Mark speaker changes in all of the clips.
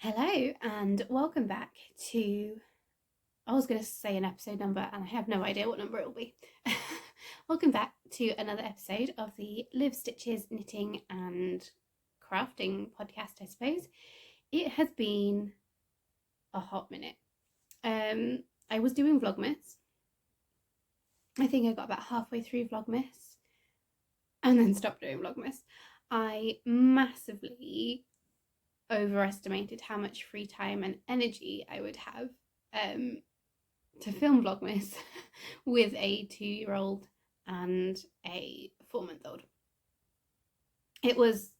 Speaker 1: Hello and welcome back to, I was going to say an episode number and I have no idea what number it will be. Welcome back to another episode of the Live Stitches Knitting and Crafting podcast, I suppose. It has been a hot minute. I was doing Vlogmas. I think I got about halfway through Vlogmas and then stopped doing Vlogmas. I massively overestimated how much free time and energy I would have to film Vlogmas with a 2-year-old and a 4-month-old. It was,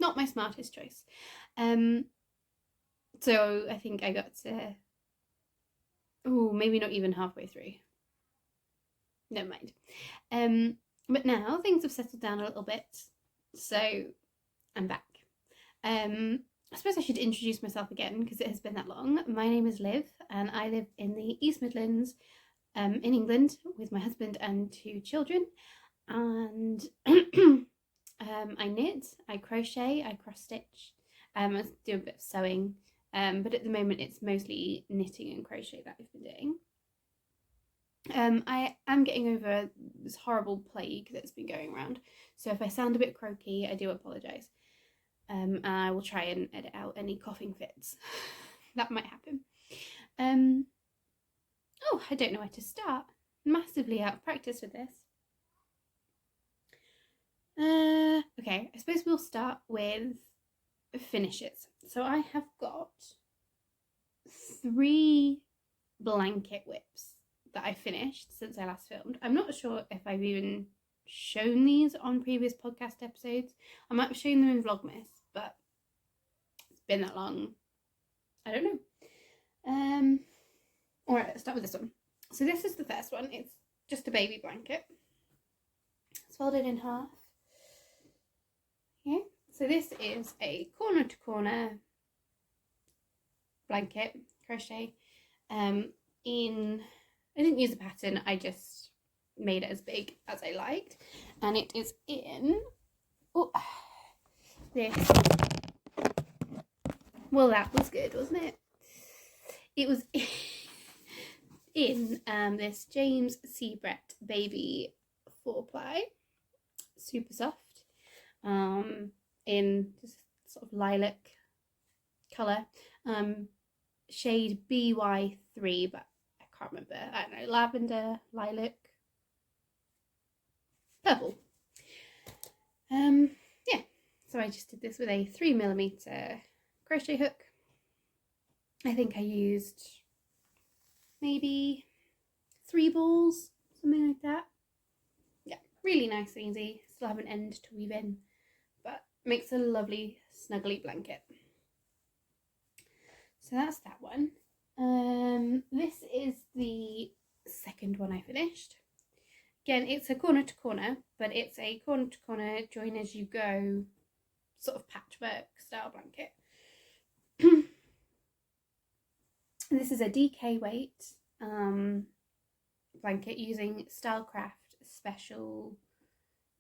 Speaker 1: not my smartest choice. So I think I got to, maybe not even halfway through. Never mind. But now things have settled down a little bit, so I'm back. I suppose I should introduce myself again because it has been that long. My name is Liv and I live in the East Midlands in England with my husband and 2 children, and I knit, I crochet, I cross stitch, I do a bit of sewing, but at the moment it's mostly knitting and crochet that I've been doing. I am getting over this horrible plague that's been going around, so if I sound a bit croaky I do apologise. And I will try and edit out any coughing fits. That might happen. I don't know where to start. Massively out of practice with this. Okay, I suppose we'll start with finishes. So I have got 3 blanket whips that I finished since I last filmed. I'm not sure if I've even shown these on previous podcast episodes. I might have shown them in Vlogmas, but it's been that long. I don't know. Alright, let's start with this one. So this is the first one. It's just a baby blanket. It's folded in half. Okay, so this is a corner to corner blanket crochet. I didn't use a pattern, I just made it as big as I liked, and it is in this. Well, that was good, wasn't it? It was in this James Seabrett baby 4-ply, super soft, in just sort of lilac colour, shade BY3, but I can't remember. I don't know, lavender, lilac, purple. So I just did this with a 3mm crochet hook. I think I used maybe 3 balls, something like that. Yeah, really nice and easy. Still have an end to weave in, but makes a lovely snuggly blanket. So that's that one. This is the second one I finished. Again, it's a corner to corner, but it's a corner to corner join as you go sort of patchwork style blanket. This is a DK weight blanket using Stylecraft Special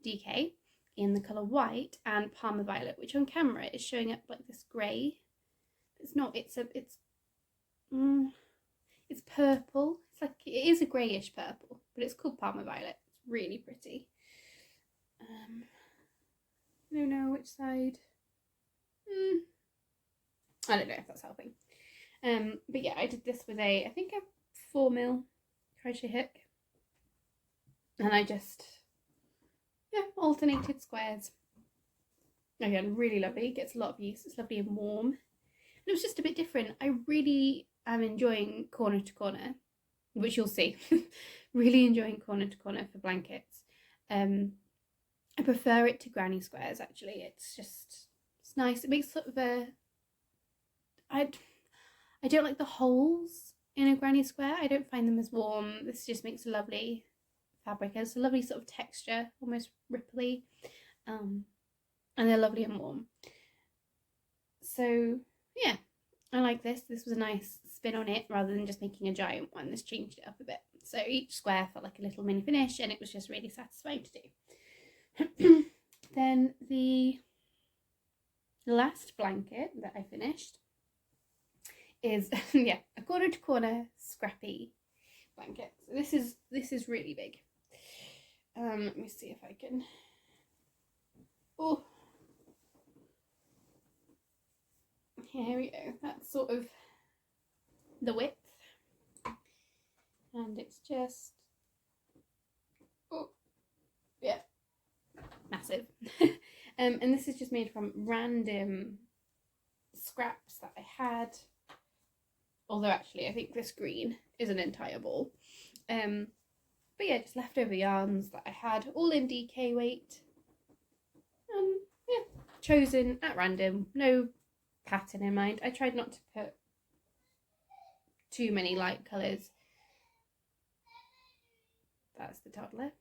Speaker 1: DK in the colour white and Parma Violet, which on camera is showing up like this grey. It's not, it's purple. It's like, it is a greyish purple, but it's called Parma Violet. It's really pretty. I don't know which side. I don't know if that's helping. But yeah, I did this with I think a 4mm crochet hook, and I just alternated squares. Again, really lovely. Gets a lot of use. It's lovely and warm. And it was just a bit different. I really am enjoying corner to corner, which you'll see. Really enjoying corner to corner for blankets. I prefer it to granny squares, actually. It's nice. It makes sort of I don't like the holes in a granny square. I don't find them as warm. This just makes a lovely fabric. It's a lovely sort of texture, almost ripply. And they're lovely and warm. So yeah, I like this. This was a nice spin on it rather than just making a giant one. This changed it up a bit. So each square felt like a little mini finish, and it was just really satisfying to do. Then the last blanket that I finished is yeah, a corner to corner scrappy blanket. So this is really big. Let me see if I can. Oh, here we go. That's sort of the width, and it's just, oh yeah, massive. And this is just made from random scraps that I had, although actually I think this green is an entire ball. But yeah, just leftover yarns that I had, all in DK weight. Yeah, chosen at random, no pattern in mind. I tried not to put too many light colours. That's the toddler.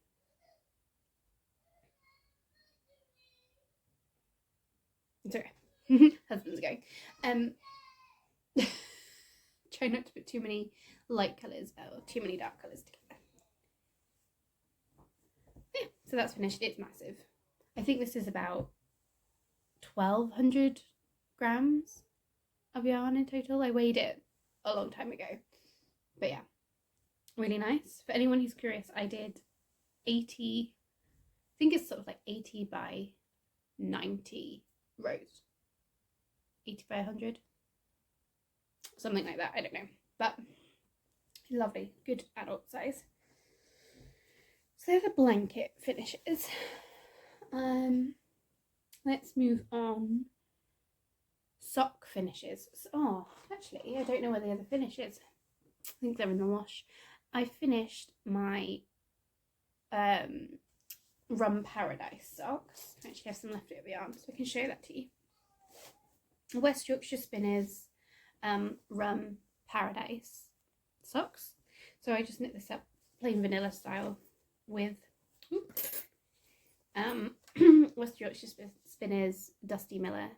Speaker 1: Sorry, husband's going. Try not to put too many light colours or too many dark colours together. Yeah, so that's finished. It's massive. I think this is about 1,200 grams of yarn in total. I weighed it a long time ago, but yeah, really nice. For anyone who's curious, I did 80, I think it's sort of like 80 by 90 rows, 80 by 100, something like that, I don't know, but lovely, good adult size. So they're the blanket finishes. Let's move on. Sock finishes. Oh, actually, I don't know where the other finish is. I think they're in the wash. I finished my Rum Paradise socks. I actually have some leftover yarn, so I can show that to you. West Yorkshire Spinners Rum Paradise socks. So I just knit this up plain vanilla style with West Yorkshire Spinners Dusty Miller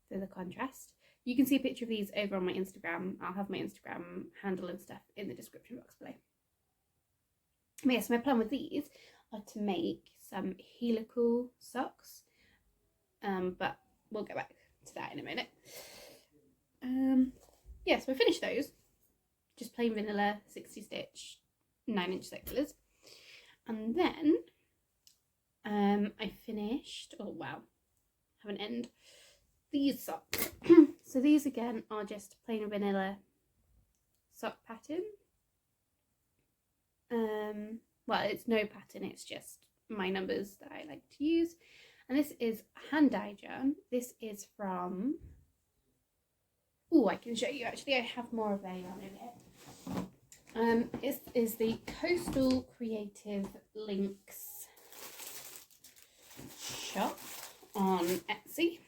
Speaker 1: for the contrast. You can see a picture of these over on my Instagram. I'll have my Instagram handle and stuff in the description box below. But yes, my plan with these are to make some helical socks, but we'll go back to that in a minute. Yeah, so I finished those, just plain vanilla 60 stitch 9-inch circulars, and then I finished, oh wow, have an end, these socks. So these again are just plain vanilla sock pattern. Well, it's no pattern, it's just my numbers that I like to use. And this is hand-dyed yarn. This is from, oh, I can show you actually, I have more of their yarn over here. This is the Coastal Creative Links shop on Etsy.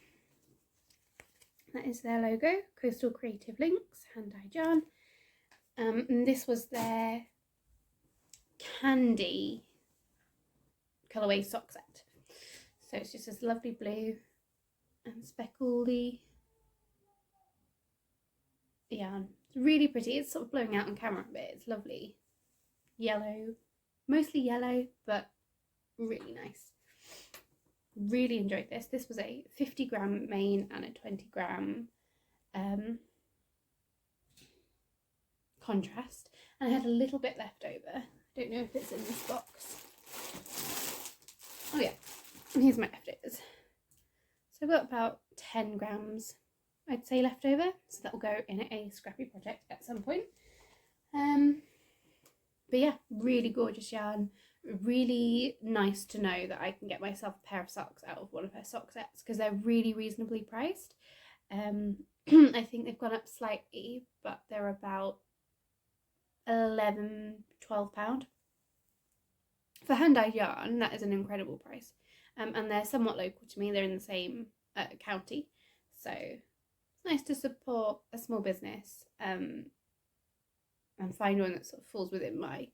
Speaker 1: That is their logo, Coastal Creative Links, hand-dyed yarn. And this was their candy colourway sock set. So it's just this lovely blue and speckledy yarn. It's really pretty. It's sort of blowing out on camera a bit. It's lovely. Yellow, mostly yellow, but really nice. Really enjoyed this. This was a 50 gram main and a 20 gram contrast, and I had a little bit left over. I don't know if it's in this box. Oh yeah, and here's my leftovers. So I've got about 10 grams, I'd say, left over, so that will go in a scrappy project at some point. But yeah, really gorgeous yarn. Really nice to know that I can get myself a pair of socks out of one of her sock sets, because they're really reasonably priced. I think they've gone up slightly, but they're about £11–12. For hand-dyed yarn, that is an incredible price. And they're somewhat local to me. They're in the same county, so it's nice to support a small business and find one that sort of falls within my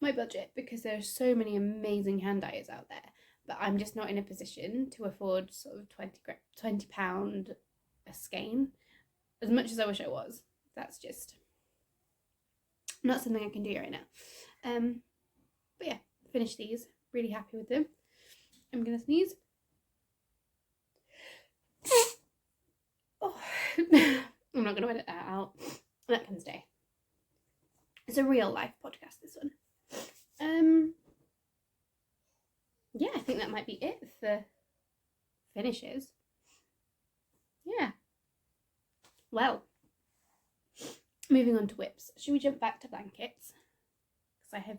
Speaker 1: budget, because there are so many amazing hand dyers out there, but I'm just not in a position to afford sort of £20 a skein, as much as I wish I was. That's just not something I can do right now. But yeah, finished these, really happy with them. I'm gonna sneeze. Oh, I'm not going to edit that out. That can stay. It's a real life podcast, this one. Yeah, I think that might be it for finishes. Yeah. Well, moving on to whips. Should we jump back to blankets? Because I have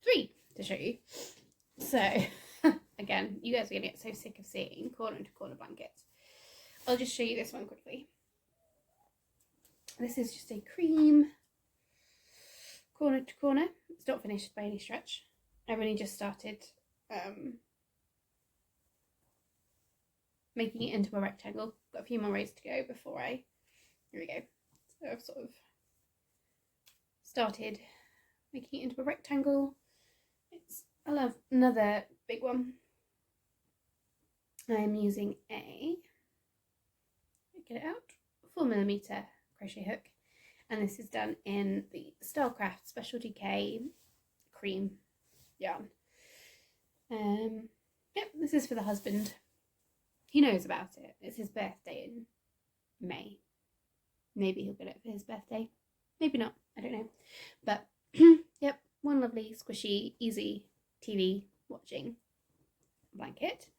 Speaker 1: 3 to show you. So, again, you guys are going to get so sick of seeing corner to corner blankets. I'll just show you this one quickly. This is just a cream corner to corner. It's not finished by any stretch. I've only just started making it into a rectangle. Got a few more rows to go before here we go. So I've sort of started making it into a rectangle. I love another big one. I'm using get it out, 4mm crochet hook, and this is done in the Stylecraft Specialty K cream yarn. Yep, this is for the husband. He knows about it. It's his birthday in May. Maybe he'll get it for his birthday. Maybe not. I don't know. But yep, one lovely, squishy, easy TV watching blanket.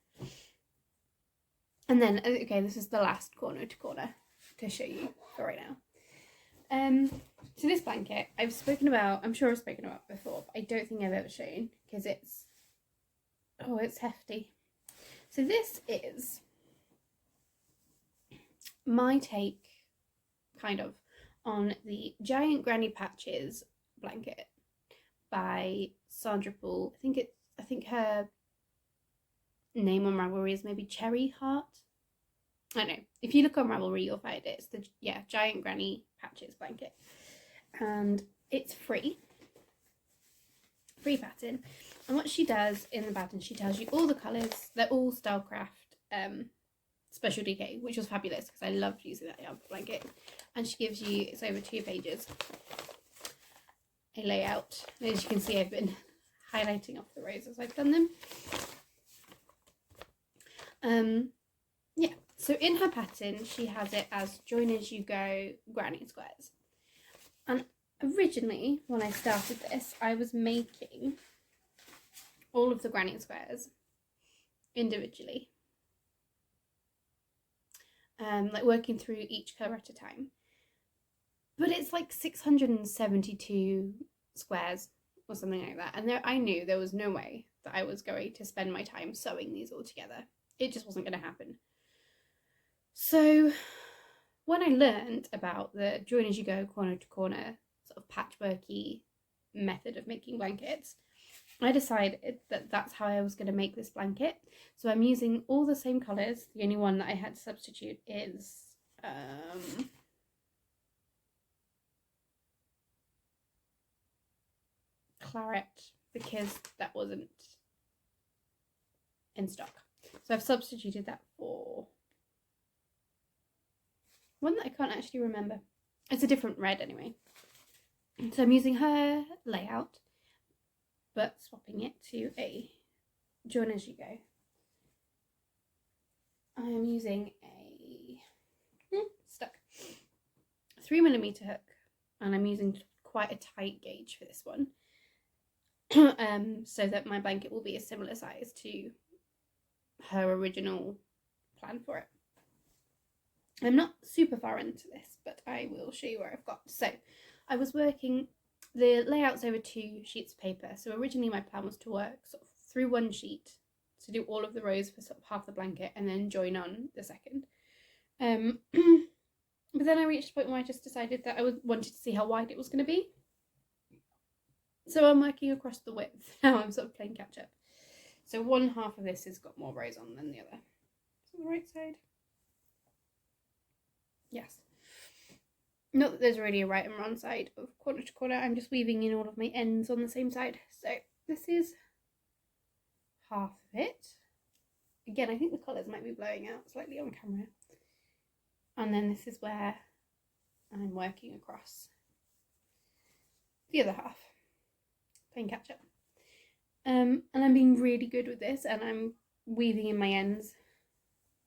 Speaker 1: And then, okay, this is the last corner to corner to show you for right now. So this blanket I'm sure I've spoken about before, but I don't think I've ever shown because it's hefty. So this is my take, kind of, on the Giant Granny Patches blanket by Sandra Paul. I think her name on Ravelry is maybe Cherry Heart. I don't know. If you look on Ravelry, you'll find it. It's the Giant Granny Patches blanket, and it's free pattern. And what she does in the pattern, she tells you all the colours. They're all Stylecraft Specialty K, which was fabulous because I loved using that yarn blanket. And she gives you, it's over 2 pages, a layout. As you can see, I've been highlighting off the rows as I've done them. Yeah, so in her pattern, she has it as join as you go granny squares. And originally, when I started this, I was making all of the granny squares individually. Like working through each colour at a time. But it's like 672 squares or something like that. And I knew there was no way that I was going to spend my time sewing these all together. It just wasn't going to happen. So when I learned about the join as you go corner to corner sort of patchworky method of making blankets, I decided that that's how I was going to make this blanket. So I'm using all the same colours. The only one that I had to substitute is claret, because that wasn't in stock. So I've substituted that for one that I can't actually remember. It's a different red anyway. So I'm using her layout, but swapping it to a join as you go. I am using a 3mm hook, and I'm using quite a tight gauge for this one, so that my blanket will be a similar size to her original plan for it. I'm not super far into this, but I will show you where I've got. So I was working the layouts over 2 sheets of paper. So originally my plan was to work sort of through one sheet to do all of the rows for sort of half the blanket and then join on the second. But then I reached a point where I just decided that I wanted to see how wide it was going to be. So I'm working across the width. Now I'm sort of playing catch up. So one half of this has got more rows on than the other. So the right side. Yes. Not that there's really a right and wrong side of corner to corner. I'm just weaving in all of my ends on the same side. So this is half of it. Again, I think the colours might be blowing out slightly on camera. And then this is where I'm working across the other half. Playing catch up. And I'm being really good with this, and I'm weaving in my ends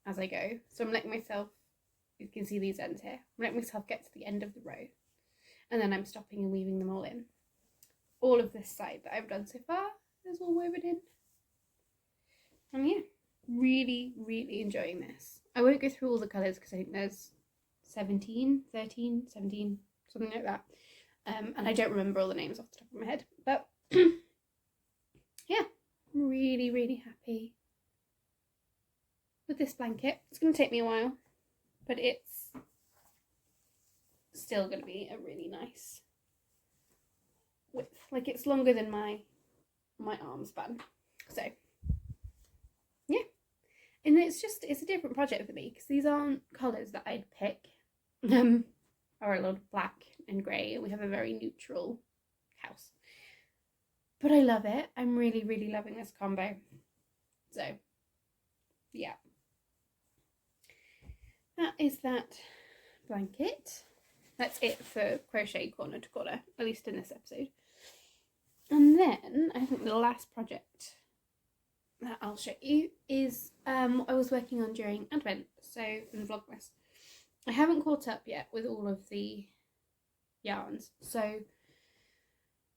Speaker 1: as I go. So I'm letting myself you can see these ends here. Let myself get to the end of the row, and then I'm stopping and weaving them all in. All of this side that I've done so far is all woven in. And yeah, really, really enjoying this. I won't go through all the colours because I think there's 17, 13, 17, something like that. And I don't remember all the names off the top of my head. But yeah, really, really happy with this blanket. It's going to take me a while, but it's still going to be a really nice width. Like, it's longer than my arm span. So yeah, and it's a different project for me because these aren't colours that I'd pick. Are a lot of black and grey, and we have a very neutral house. But I love it. I'm really, really loving this combo. So yeah, that is that blanket. That's it for crochet corner to corner, at least in this episode. And then I think the last project that I'll show you is what I was working on during Advent, so in Vlogmas. I haven't caught up yet with all of the yarns, so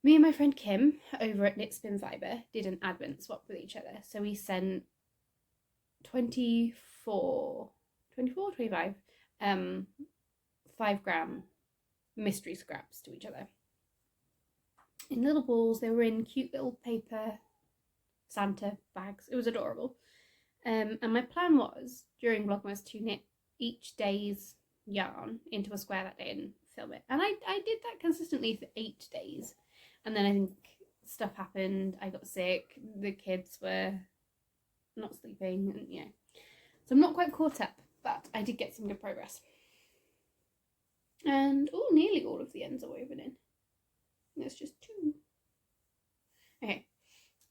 Speaker 1: me and my friend Kim over at Knit Spin Fibre did an Advent swap with each other. So we sent 25 5-gram mystery scraps to each other in little balls. They were in cute little paper Santa bags. It was adorable. And my plan was during Vlogmas to knit each day's yarn into a square that day and film it. And I did that consistently for 8 days. And then I think stuff happened. I got sick. The kids were not sleeping. And yeah. So I'm not quite caught up, but I did get some good progress. And nearly all of the ends are woven in. There's just 2. Okay.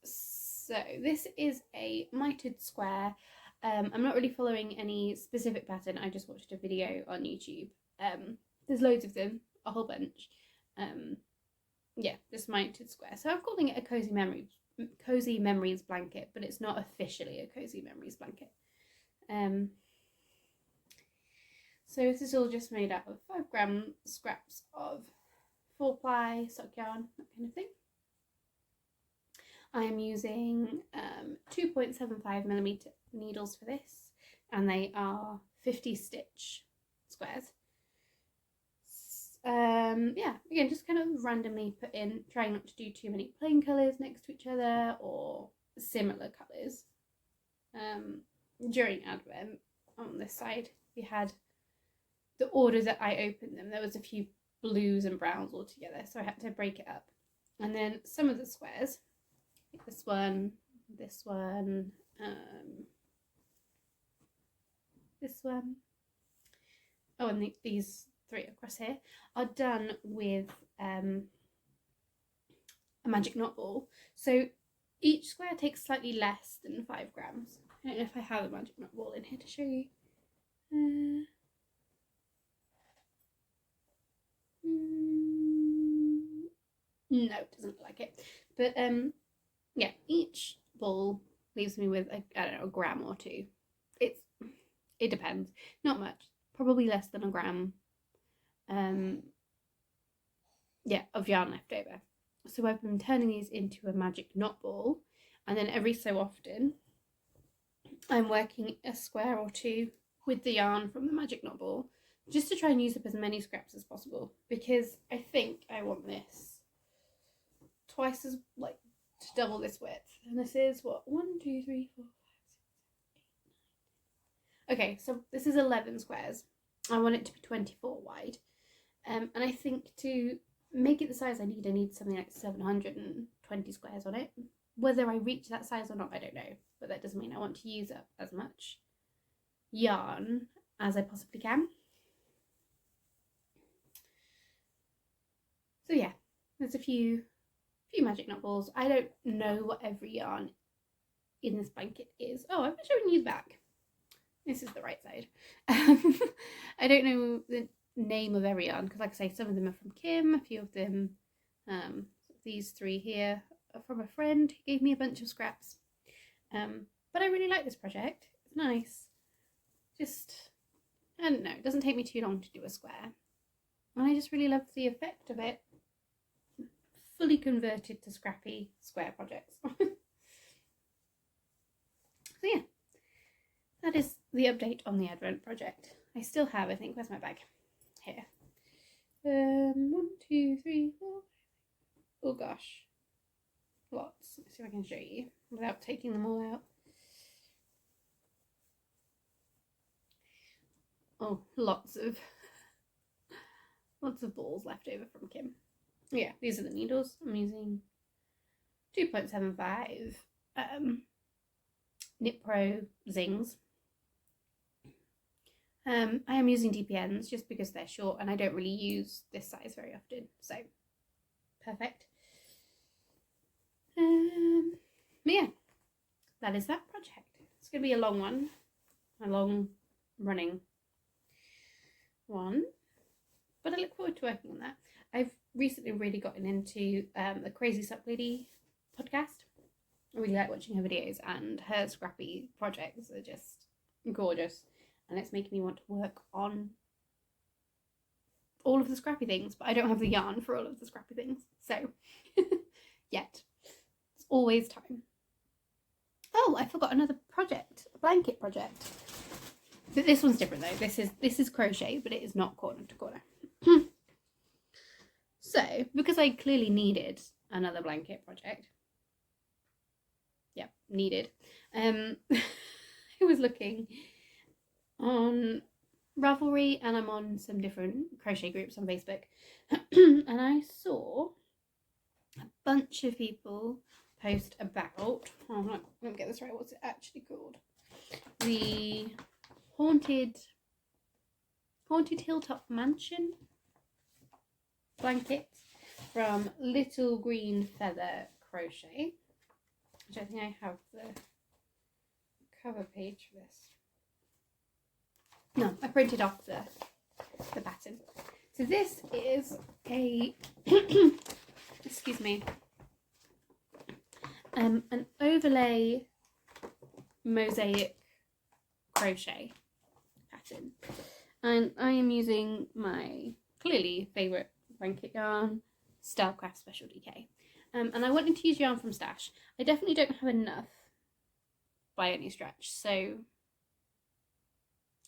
Speaker 1: So this is a mitered square. I'm not really following any specific pattern. I just watched a video on YouTube. There's loads of them, a whole bunch. Yeah, this mitered square. So I'm calling it a cozy memories blanket, but it's not officially a cozy memories blanket. So this is all just made out of 5-gram scraps of 4-ply sock yarn, that kind of thing. I am using 2.75mm needles for this, and they are 50 stitch squares. Yeah, again, just kind of randomly put in, trying not to do too many plain colours next to each other or similar colours. During Advent, on this side, we had the order that I opened them. There was a few blues and browns all together, so I had to break it up. And then some of the squares, like this one, this one, oh, and these 3 across here are done with a magic knot ball. So each square takes slightly less than 5 grams. I don't know if I have a magic knot ball in here to show you. No, it doesn't look like it. But yeah, each ball leaves me with I don't know, a gram or 2. It depends. Not much. Probably less than a gram. Yeah, of yarn left over. So I've been turning these into a magic knot ball, and then every so often I'm working a square or 2 with the yarn from the magic knot ball, just to try and use up as many scraps as possible, because I think I want this twice as, like, to double this width. And this is what, 1, 2, 3, 4, 5, 6, 7, 8, 9. Okay, so this is 11 squares. I want it to be 24 wide. And I think to make it the size I need something like 720 squares on it. Whether I reach that size or not, I don't know. But that doesn't mean I want to use up as much yarn as I possibly can. So yeah, there's a few magic knot balls. I don't know what every yarn in this blanket is. Oh, I'm showing you the back. This is the right side. I don't know the name of every yarn because, like I say, some of them are from Kim, a few of them, these 3 here are from a friend who gave me a bunch of scraps. But I really like this project. It's nice. Just I don't know, it doesn't take me too long to do a square. And I just really love the effect of it. Fully converted to scrappy square projects. So yeah, that is the update on the Advent project. I still have, I think, where's my bag? Here. 1, 2, 3, 4. Oh gosh. Lots. Let's see if I can show you without taking them all out. Oh, lots of balls left over from Kim. Yeah, these are the needles. I'm using 2.75 Knit Pro Zings. I am using DPNs just because they're short and I don't really use this size very often, so perfect. But yeah, that is that project. It's going to be a long one, a long running one, but I look forward to working on that. I've recently really gotten into the Crazy Sock Lady podcast. I really like watching her videos, and her scrappy projects are just gorgeous, and it's making me want to work on all of the scrappy things, but I don't have the yarn for all of the scrappy things, so yet. It's always time. Oh, I forgot another project, a blanket project. But this one's different though. This is crochet, but it is not corner to corner. So, because I clearly needed another blanket project. Yeah, needed. I was looking on Ravelry, and I'm on some different crochet groups on Facebook. And I saw a bunch of people post about, let me get this right, what's it actually called? The Haunted Hilltop Mansion blanket from Little Green Feather Crochet, which I think I have the cover page for this. No, I printed off the pattern. So this is a excuse me, an overlay mosaic crochet pattern, and I am using my clearly favourite blanket yarn, Stylecraft Special DK, and I wanted to use yarn from Stash. I definitely don't have enough by any stretch, so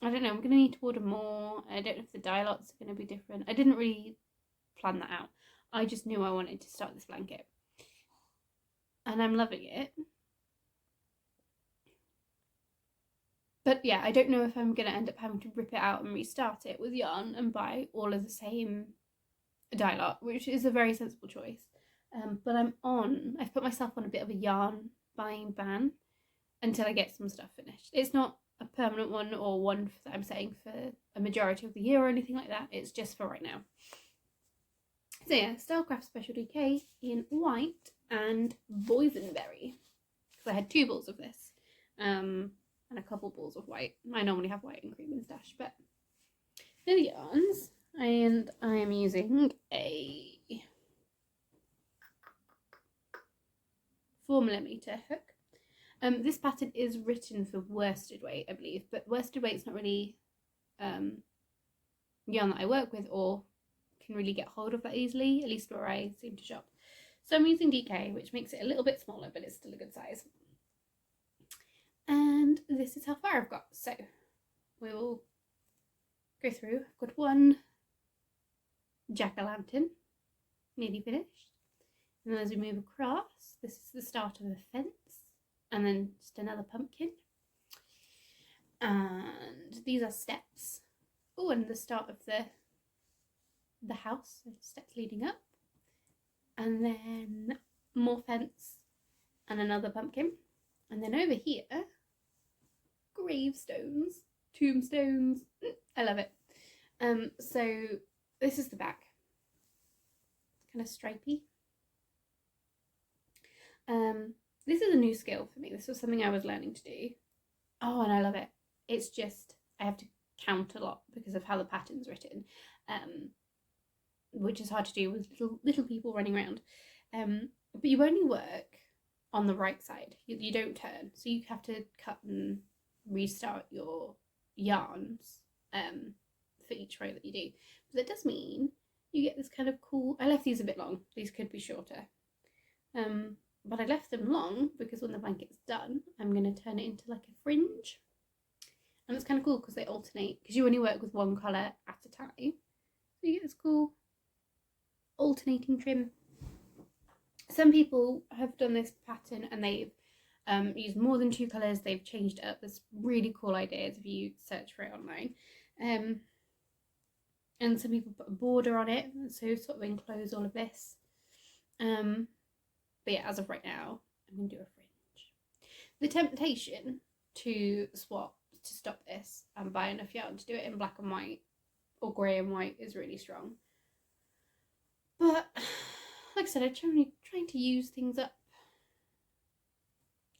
Speaker 1: I don't know, I'm going to need to order more. I don't know if the dye lots are going to be different. I didn't really plan that out. I just knew I wanted to start this blanket, and I'm loving it. But yeah, I don't know if I'm going to end up having to rip it out and restart it with yarn and buy all of the same dye lot, which is a very sensible choice. But I've put myself on a bit of a yarn buying ban until I get some stuff finished. It's not a permanent one or one that I'm saying for a majority of the year or anything like that. It's just for right now. So yeah, Stylecraft Special DK in white and boysenberry. Because I had 2 balls of this. And a couple balls of white. I normally have white and cream in Stash, but they're the yarns. And I am using a 4mm hook. This pattern is written for worsted weight, I believe, but worsted weight's not really yarn that I work with or can really get hold of that easily, at least where I seem to shop. So I'm using DK, which makes it a little bit smaller, but it's still a good size. And this is how far I've got. So we will go through. I've got one jack-o'-lantern, nearly finished. And as we move across, this is the start of a fence, and then just another pumpkin. And these are steps. Oh, and the start of the house, so steps leading up. And then more fence and another pumpkin. And then over here, gravestones, tombstones. I love it. So this is the back. It's kind of stripy. This is a new skill for me. This was something I was learning to do. Oh, and I love it. It's just, I have to count a lot because of how the pattern's written, which is hard to do with little people running around. But you only work on the right side. You don't turn. So you have to cut and restart your yarns for each row that you do. But that does mean you get this kind of cool, I left these a bit long, these could be shorter, but I left them long because when the blanket's done I'm going to turn it into like a fringe, and it's kind of cool because they alternate, because you only work with one colour at a time, so you get this cool alternating trim. Some people have done this pattern and they've used more than 2 colours, they've changed it up. There's really cool ideas if you search for it online. And some people put a border on it, so sort of enclose all of this. But yeah, as of right now, I'm going to do a fringe. The temptation to swap to stop this and buy enough yarn to do it in black and white or grey and white is really strong. But like I said, I'm trying to use things up.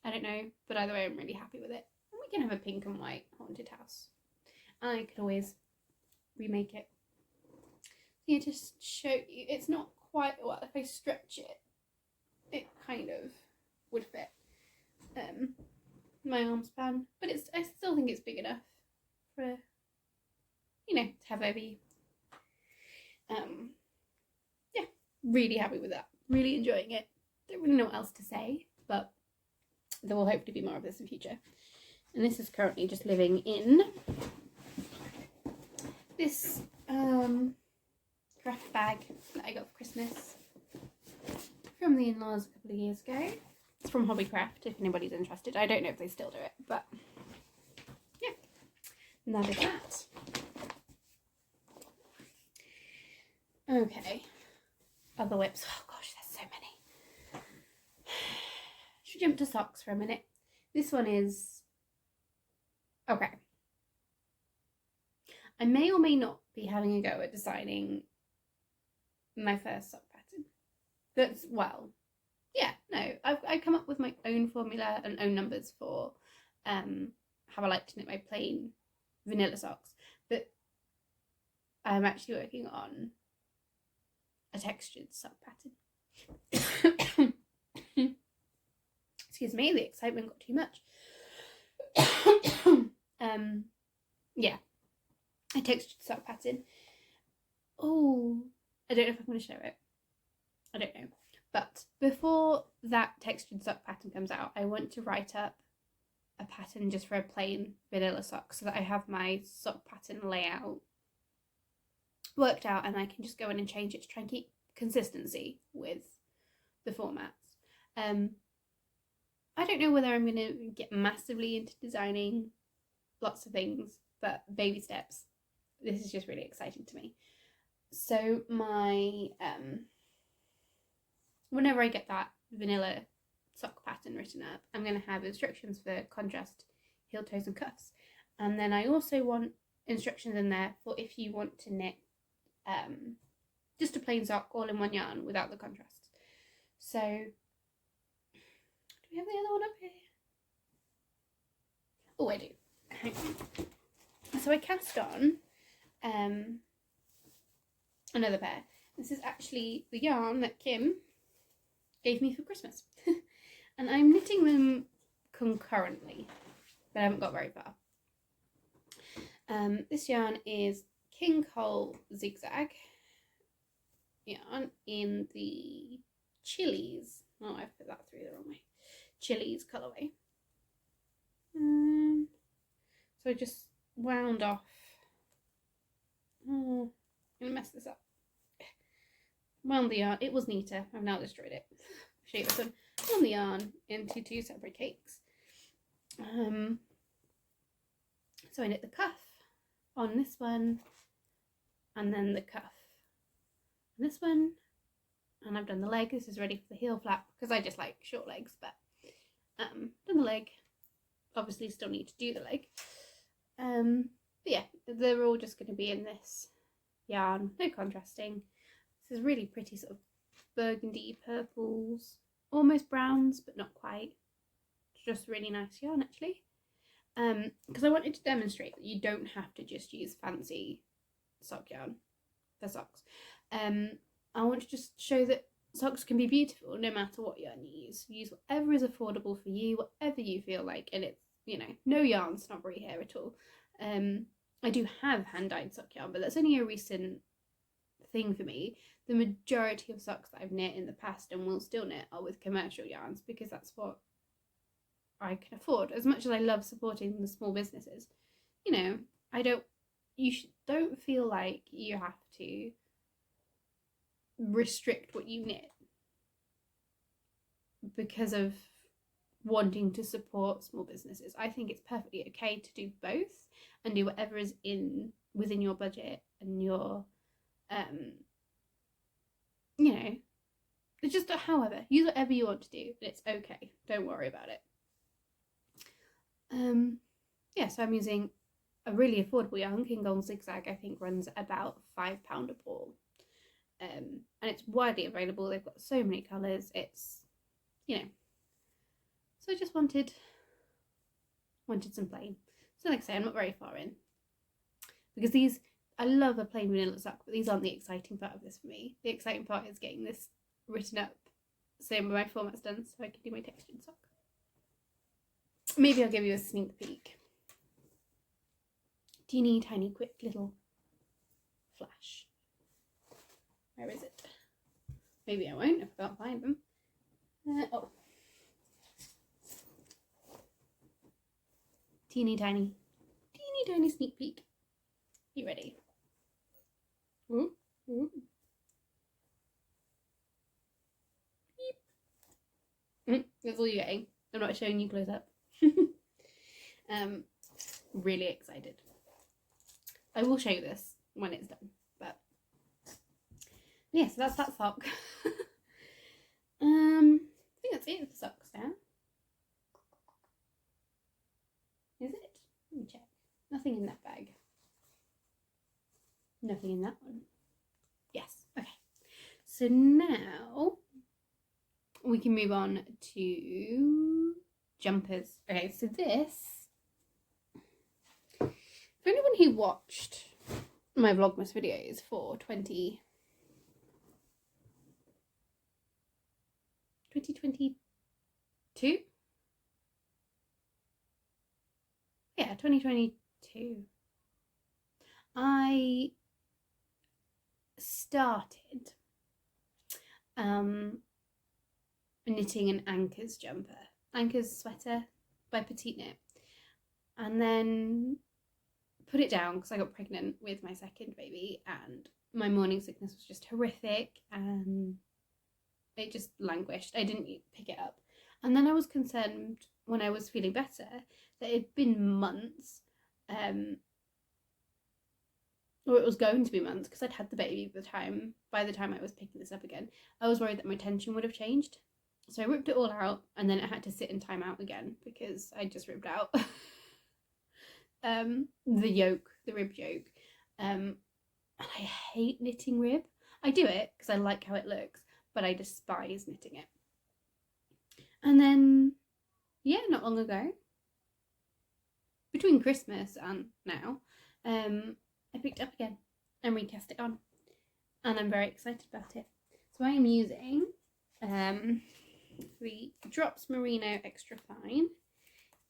Speaker 1: I don't know, but either way I'm really happy with it. And we can have a pink and white haunted house. I could always remake it. Yeah, just show you, it's not quite, well, if I stretch it, it kind of would fit my arm span, but I still think it's big enough for, you know, to have baby. Yeah, really happy with that. Really enjoying it. Don't really know what else to say, but there will hopefully be more of this in future. And this is currently just living in this craft bag that I got for Christmas from the in-laws a couple of years ago. It's from Hobbycraft, if anybody's interested. I don't know if they still do it, but yeah, and that is that. Okay, other whips. Oh gosh, there's so many. Should we jump to socks for a minute? This one is okay. I may or may not be having a go at designing my first sock pattern. That's, well, yeah, no, I've come up with my own formula and own numbers for how I like to knit my plain vanilla socks, but I'm actually working on a textured sock pattern. Excuse me, the excitement got too much. Yeah, a textured sock pattern. Oh, I don't know if I'm going to show it. I don't know. But before that textured sock pattern comes out, I want to write up a pattern just for a plain vanilla sock so that I have my sock pattern layout worked out and I can just go in and change it to try and keep consistency with the formats. I don't know whether I'm going to get massively into designing lots of things, but baby steps. This is just really exciting to me. So my whenever I get that vanilla sock pattern written up, I'm going to have instructions for contrast, heel, toes and cuffs. And then I also want instructions in there for if you want to knit just a plain sock all in one yarn without the contrast. So, do we have the other one up here? Oh, I do. Hang on. So I cast on another pair. This is actually the yarn that Kim gave me for Christmas. And I'm knitting them concurrently, but I haven't got very far. This yarn is King Cole Zigzag yarn in the Chilies. Oh, I've put that through the wrong way. Chilies colourway. So I just wound off. Oh, I'm gonna mess this up. Wound the yarn. It was neater. I've now destroyed it. Show you this one. Wound the yarn into 2 separate cakes. So I knit the cuff on this one, and then the cuff on this one, and I've done the leg. This is ready for the heel flap because I just like short legs, but done the leg. Obviously still need to do the leg. But yeah, they're all just going to be in this yarn, no contrasting. This is really pretty sort of burgundy purples, almost browns but not quite. It's just really nice yarn actually. Because I wanted to demonstrate that you don't have to just use fancy sock yarn for socks. I want to just show that socks can be beautiful no matter what yarn you use. Use whatever is affordable for you, whatever you feel like, and it's, you know, no yarn snobbery here at all. I do have hand-dyed sock yarn, but that's only a recent thing for me. The majority of socks that I've knit in the past and will still knit are with commercial yarns, because that's what I can afford. As much as I love supporting the small businesses, you know, don't feel like you have to restrict what you knit because of wanting to support small businesses. I think it's perfectly okay to do both and do whatever is within your budget and your you know, it's just however, use whatever you want to do. It's okay, don't worry about it. Yeah, so I'm using a really affordable yarn. King Gong Zigzag, I think, runs about £5 a ball, and it's widely available. They've got so many colours. It's, you know, so I just wanted some plain. So like I say, I'm not very far in, because these, I love a plain vanilla sock, but these aren't the exciting part of this for me. The exciting part is getting this written up so my format's done, so I can do my textured sock. Maybe I'll give you a sneak peek. Teeny tiny quick little flash. Where is it? Maybe I won't if I can't find them. Oh. Teeny tiny sneak peek. You ready? Ooh, ooh. That's all you're getting. I'm not showing you close up. Really excited. I will show you this when it's done, but yeah, so that's that sock. I think that's it for socks now. Is it? Let me check. Nothing in that bag. Nothing in that one. Yes, okay. So now we can move on to jumpers. Okay, so this, for anyone who watched my Vlogmas videos for 2022? Yeah, 2022. I started knitting an Ankers jumper, Ankers sweater by Petite Knit, and then put it down because I got pregnant with my second baby and my morning sickness was just horrific and it just languished. I didn't pick it up, and then I was concerned when I was feeling better that it'd been months, or it was going to be months because I'd had the baby by the time I was picking this up again. I was worried that my tension would have changed. So I ripped it all out and then it had to sit in timeout again because I just ripped out the yoke, the rib yoke. And I hate knitting rib. I do it because I like how it looks, but I despise knitting it. And then, yeah, not long ago, between Christmas and now, I picked it up again and recast it on, and I'm very excited about it. So I am using the Drops Merino Extra Fine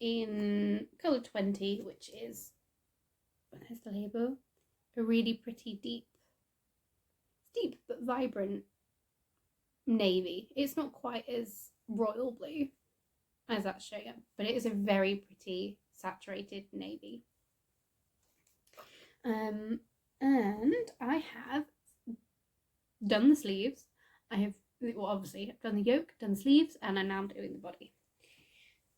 Speaker 1: in colour 20, which is, there's the label, a really pretty deep but vibrant navy. It's not quite as royal blue as that's showing up, but it is a very pretty saturated navy. And I have done the sleeves. Obviously I've done the yoke, done the sleeves, and I'm now doing the body.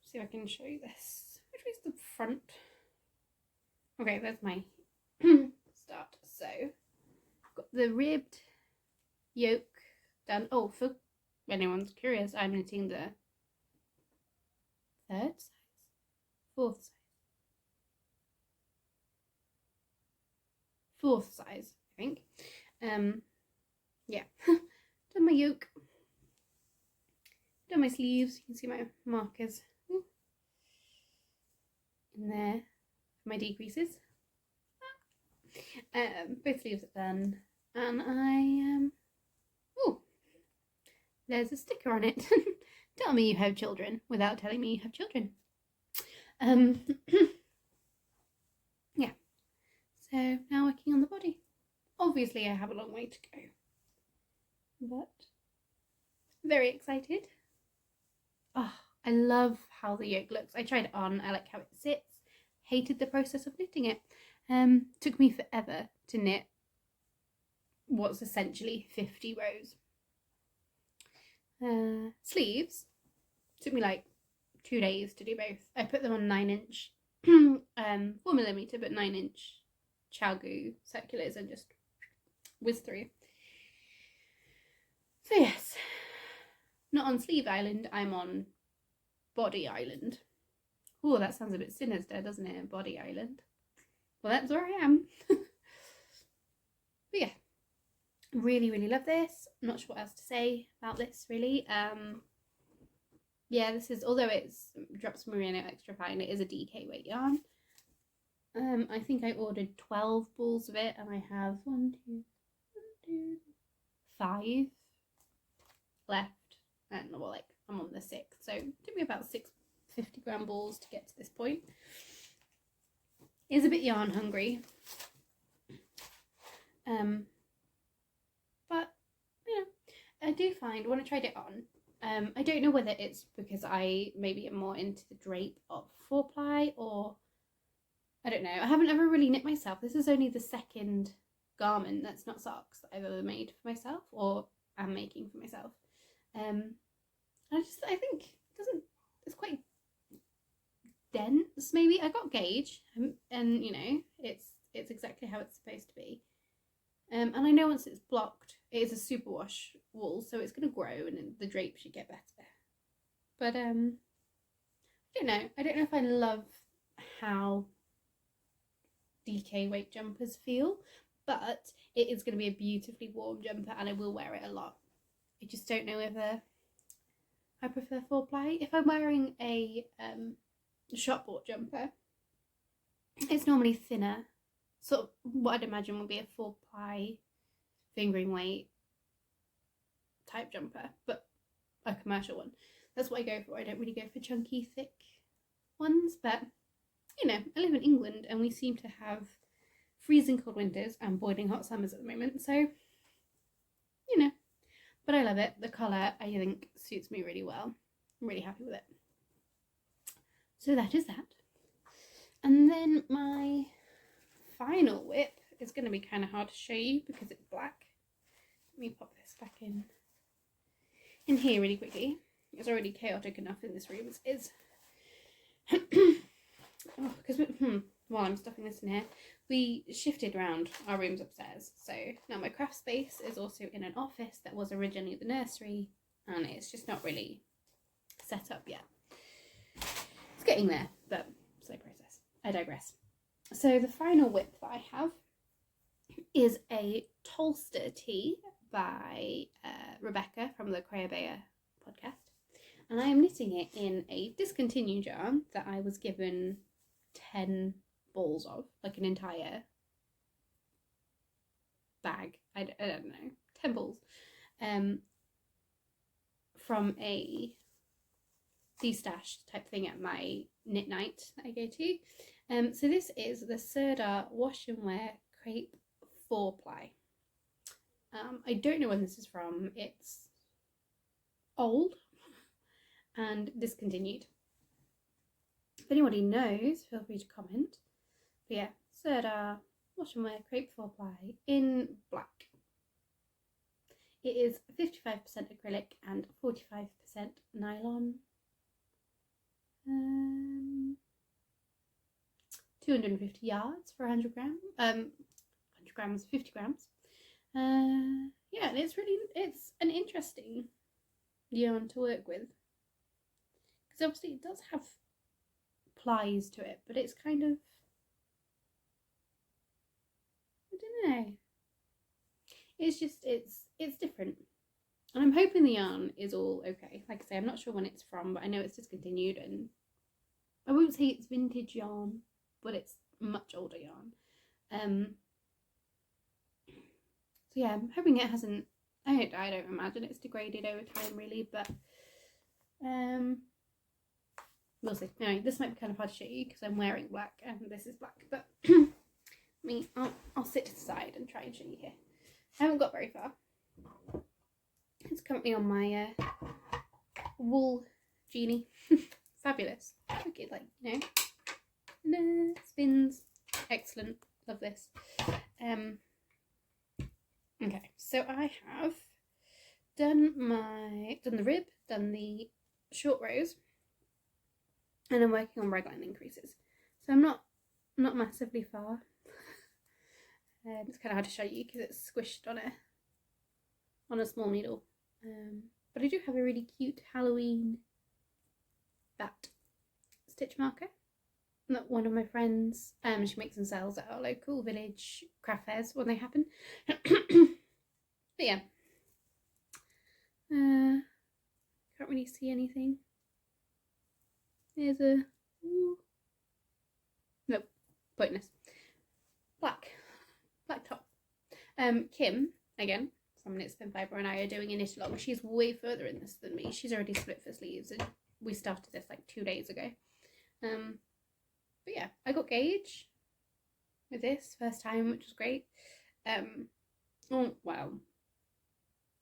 Speaker 1: See if I can show you this. Which way is the front? Okay, there's my start. So I've got the ribbed yoke done. Oh, for anyone's curious, I'm knitting the fourth size, I think. Yeah. Done my yoke. Done my sleeves. You can see my markers in there. My decreases. Both sleeves are done, and I there's a sticker on it. Tell me you have children without telling me you have children. Yeah. So now working on the body. Obviously I have a long way to go, but very excited. Oh, I love how the yoke looks. I tried it on, I like how it sits. Hated the process of knitting it. Took me forever to knit what's essentially 50 rows. Sleeves took me like 2 days to do both. I put them on 9-inch 4mm but 9-inch Chalgu circulars and just whizzed through. So yes, not on Sleeve Island, I'm on Body Island. Oh, that sounds a bit sinister, doesn't it? Body Island. Well, that's where I am. But yeah, really, really love this. I'm not sure what else to say about this, really. Yeah, this is, although it's Drops Merino Extra Fine, it is a DK weight yarn. I think I ordered 12 balls of it, and I have 5 left. And well, like, I'm on the 6th, so it took me about 6 50-gram balls to get to this point. Is a bit yarn hungry, but you know, I do find when I tried it on, I don't know whether it's because I maybe am more into the drape of 4-ply, or I don't know. I haven't ever really knit myself. This is only the second garment that's not socks that I've ever made for myself or am making for myself. I think it doesn't. It's quite dense. Maybe I got gauge, and you know, it's exactly how it's supposed to be. And I know once it's blocked, it is a superwash wool, so it's going to grow and the drape should get better. But I don't know. I don't know if I love how DK weight jumpers feel, but it is going to be a beautifully warm jumper, and I will wear it a lot. I just don't know whether I prefer 4-ply. If I'm wearing a shop bought jumper, it's normally thinner, sort of what I'd imagine would be a 4-ply fingering weight type jumper, but a commercial one. That's what I go for. I don't really go for chunky, thick ones, but you know, I live in England and we seem to have freezing cold winters and boiling hot summers at the moment, so you know, but I love it. The colour I think suits me really well. I'm really happy with it. So that is that. And then my final whip is going to be kind of hard to show you because it's black. Let me pop this back in here really quickly. It's already chaotic enough in this room as is. Because while I'm stuffing this in here, we shifted around our rooms upstairs. So now my craft space is also in an office that was originally the nursery, and it's just not really set up yet. It's getting there, but slow process. I digress. So the final whip that I have is a Tolsta tee by Rebecca from the Creabea podcast, and I am knitting it in a discontinued yarn that I was given 10 balls of, like an entire bag. I don't know, 10 balls, from a de-stash type thing at my knit night that I go to. So this is the Sandra Wash and Wear Crepe 4-ply. I don't know when this is from. It's old and discontinued. If anybody knows, feel free to comment. But yeah, Sandra Wash and Wear Crepe 4-ply in black. It is 55% acrylic and 45% nylon. 250 yards for 100 grams. 100 grams, 50 grams. Yeah, and it's an interesting yarn to work with, because obviously it does have plies to it, but it's kind of, I don't know, it's just it's different, and I'm hoping the yarn is all okay. Like I say, I'm not sure when it's from, but I know it's discontinued, and I won't say it's vintage yarn, but it's much older yarn. So yeah, I'm hoping it hasn't, I don't imagine it's degraded over time really, but we'll see. Anyway, this might be kind of hard to show you because I'm wearing black and this is black, but let me I'll sit to the side and try and show you here. I haven't got very far. It's currently on my wool genie. Fabulous. Look at, like, you know, spins. Excellent. Love this. Okay, so I have done the rib, done the short rows, and I'm working on ragline increases. So I'm not massively far. It's kind of hard to show you because it's squished on a small needle. But I do have a really cute Halloween bat stitch marker that one of my friends, she makes and sells at our local village craft fairs when they happen. But yeah, can't really see anything. There's a nope, pointless. Black top. Kim, again, from Knit Spin Fibre, and I are doing a knit along. She's way further in this than me. She's already split for sleeves, and we started this like 2 days ago. But yeah, I got gauge with this first time, which was great. Oh wow.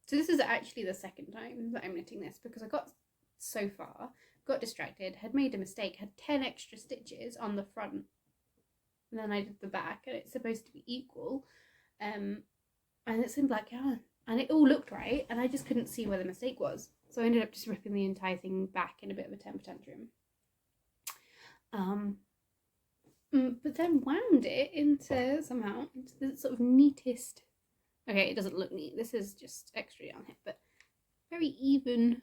Speaker 1: So this is actually the second time that I'm knitting this, because I got so far, got distracted, had made a mistake, had 10 extra stitches on the front, and then I did the back, and it's supposed to be equal, and it's in black yarn, and it all looked right, and I just couldn't see where the mistake was, so I ended up just ripping the entire thing back in a bit of a temper tantrum. But then wound it into the sort of neatest. Okay, it doesn't look neat. This is just extra yarn here, but very even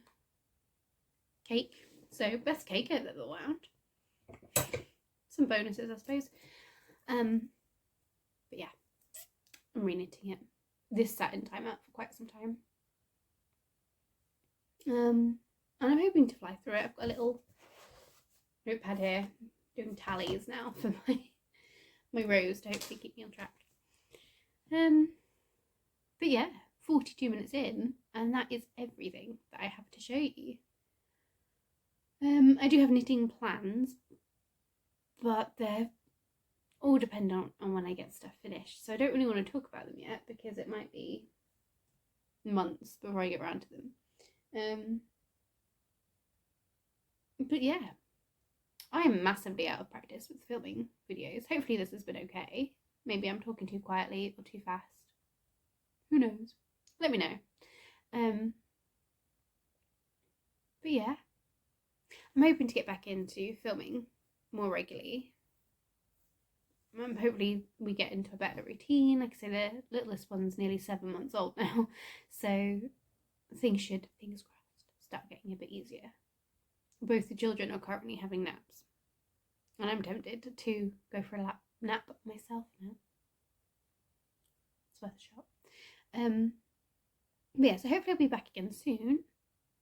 Speaker 1: cake. So best cake I've ever wound. Some bonuses, I suppose. But yeah, I'm re-knitting it. This sat in timeout for quite some time. And I'm hoping to fly through it. I've got a little notepad here, doing tallies now for my rows to hopefully keep me on track. But yeah, 42 minutes in, and that is everything that I have to show you. I do have knitting plans, but they're all dependent on when I get stuff finished, so I don't really want to talk about them yet, because it might be months before I get around to them. But yeah, I am massively out of practice with filming videos. Hopefully this has been okay. Maybe I'm talking too quietly or too fast. Who knows? Let me know. But yeah, I'm hoping to get back into filming more regularly. Hopefully we get into a better routine. Like I say, the littlest one's nearly 7 months old now, so things should, fingers crossed, start getting a bit easier. Both the children are currently having naps, and I'm tempted to go for a nap myself now. It's worth a shot. But yeah, so hopefully I'll be back again soon,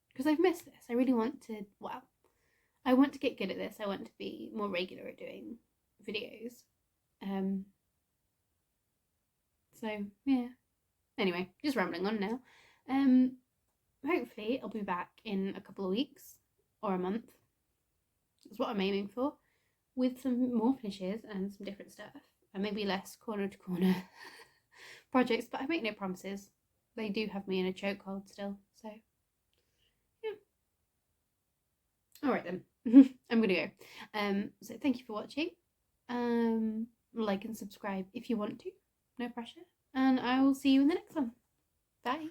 Speaker 1: because I've missed this. I really want to, well, I want to get good at this. I want to be more regular at doing videos. So yeah, anyway, just rambling on now. Hopefully I'll be back in a couple of weeks or a month. That's what I'm aiming for, with some more finishes and some different stuff, and maybe less corner to corner projects, but I make no promises. They do have me in a chokehold still, so yeah. Alright then, I'm gonna go. So thank you for watching. Like and subscribe if you want to, no pressure, and I will see you in the next one. Bye.